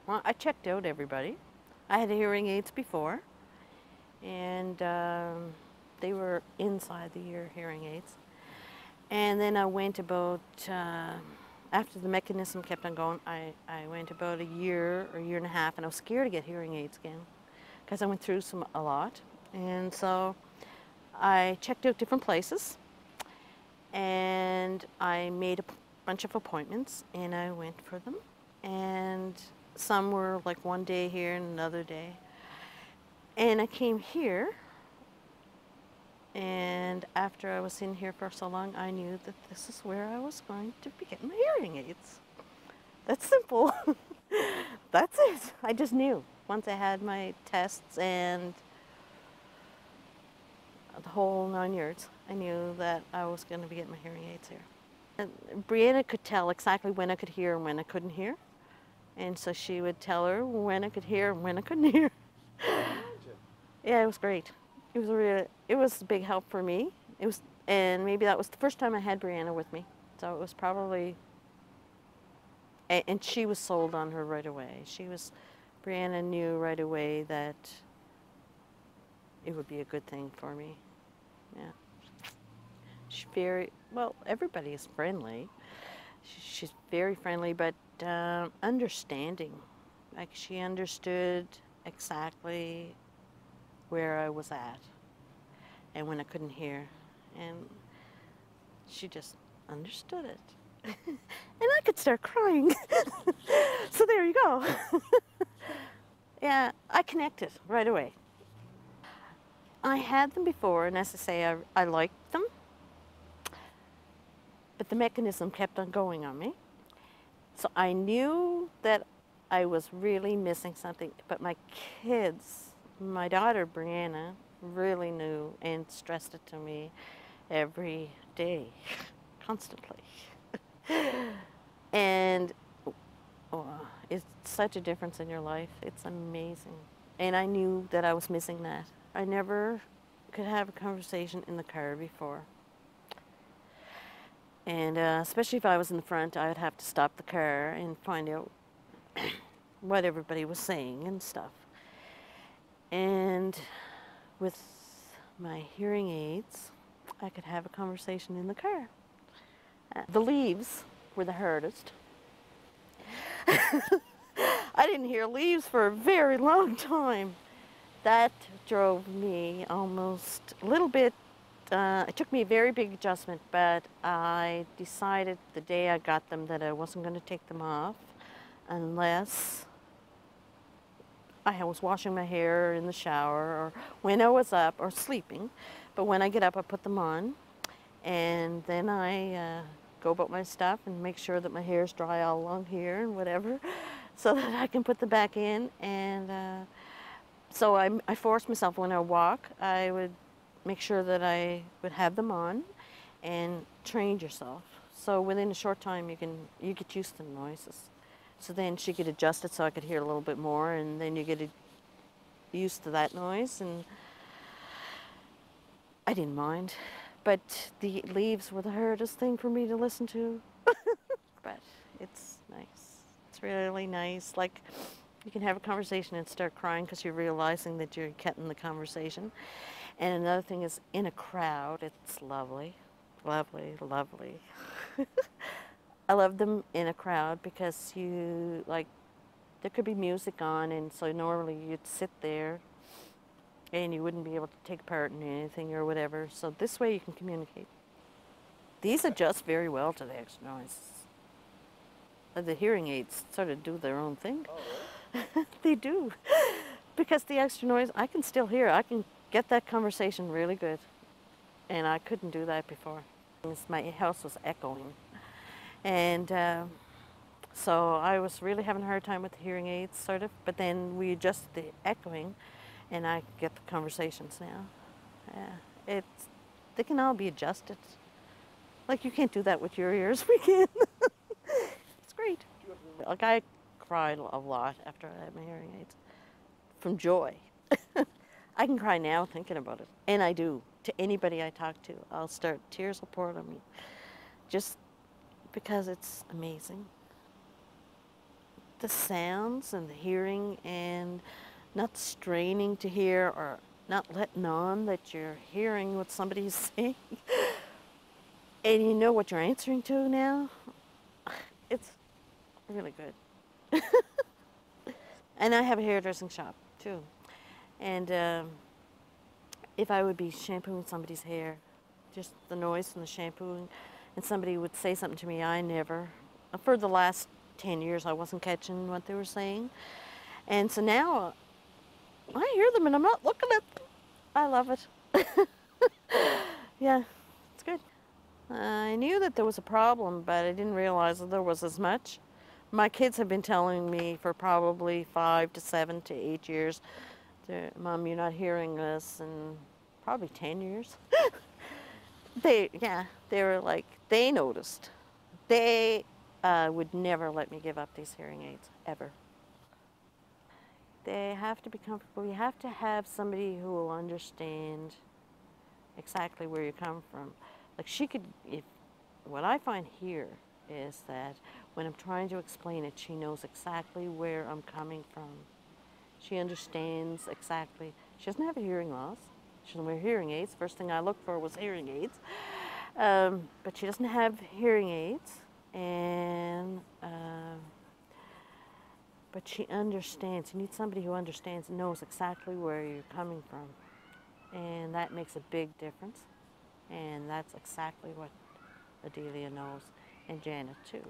Well, I checked out everybody. I had hearing aids before, and they were inside the ear hearing aids. And then I went about, after the mechanism kept on going, I went about a year or year and a half, and I was scared to get hearing aids again because I went through a lot. And so I checked out different places, and I made a bunch of appointments, and I went for them. And some were like one day here and another day. And I came here, and after I was in here for so long, I knew that this is where I was going to be getting my hearing aids. That's simple. That's it. I just knew. Once I had my tests and the whole 9 years, I knew that I was going to be getting my hearing aids here. And Brianna could tell exactly when I could hear and when I couldn't hear. And so she would tell her when I could hear and when I couldn't hear. Yeah, it was great. It was a big help for me. And maybe that was the first time I had Brianna with me. So it was probably, and she was sold on her right away. Brianna knew right away that it would be a good thing for me. Yeah. She's well, everybody is friendly. She's very friendly, but understanding. Like, she understood exactly where I was at and when I couldn't hear, and she just understood it. And I could start crying. So there you go. Yeah, I connected right away. I had them before, and as I say, I liked them, but the mechanism kept on going on me. So I knew that I was really missing something, but my kids, my daughter Brianna, really knew and stressed it to me every day, constantly. And it's such a difference in your life. It's amazing. And I knew that I was missing that. I never could have a conversation in the car before. And especially if I was in the front, I would have to stop the car and find out what everybody was saying and stuff. And with my hearing aids, I could have a conversation in the car. The leaves were the hardest. I didn't hear leaves for a very long time. That drove me almost a little bit. It took me a very big adjustment, but I decided the day I got them that I wasn't going to take them off unless I was washing my hair in the shower or when I was up or sleeping. But when I get up, I put them on, and then I go about my stuff and make sure that my hair is dry all along here and whatever, so that I can put them back in. And so I forced myself when I walk, I would make sure that I would have them on and train yourself. So within a short time you get used to the noises. So then she could adjust it so I could hear a little bit more, and then you get used to that noise, and I didn't mind. But the leaves were the hardest thing for me to listen to. But it's nice. It's really nice. Like, you can have a conversation and start crying because you're realizing that you're getting the conversation. And another thing is, in a crowd, it's lovely, lovely, lovely. I love them in a crowd because there could be music on, and so normally you'd sit there and you wouldn't be able to take part in anything or whatever. So this way you can communicate. These adjust very well to the extra noise. The hearing aids sort of do their own thing. Oh, really? They do. Because the extra noise, I can still hear. I can get that conversation really good. And I couldn't do that before. My house was echoing. And so I was really having a hard time with the hearing aids, sort of. But then we adjusted the echoing, and I get the conversations now. Yeah, they can all be adjusted. Like, you can't do that with your ears. We can. It's great. Like, I cried a lot after I had my hearing aids from joy. I can cry now thinking about it, and I do. To anybody I talk to, tears will pour on me, just because it's amazing. the sounds and the hearing and not straining to hear or not letting on that you're hearing what somebody's saying and you know what you're answering to now. It's really good. And I have a hairdressing shop too. And if I would be shampooing somebody's hair, just the noise from the shampooing, and somebody would say something to me, I never, for the last 10 years, I wasn't catching what they were saying. And so now I hear them and I'm not looking at them. I love it. Yeah, it's good. I knew that there was a problem, but I didn't realize that there was as much. My kids have been telling me for probably 5 to 7 to 8 years, Mom, you're not hearing us, and probably 10 years. They were like, they noticed. They would never let me give up these hearing aids, ever. They have to be comfortable. You have to have somebody who will understand exactly where you come from. Like she could, what I find here is that when I'm trying to explain it, she knows exactly where I'm coming from. She understands exactly. She doesn't have a hearing loss. She doesn't wear hearing aids. First thing I looked for was hearing aids. But she doesn't have hearing aids. And but she understands. You need somebody who understands and knows exactly where you're coming from. And that makes a big difference. And that's exactly what Adelia knows, and Janet too.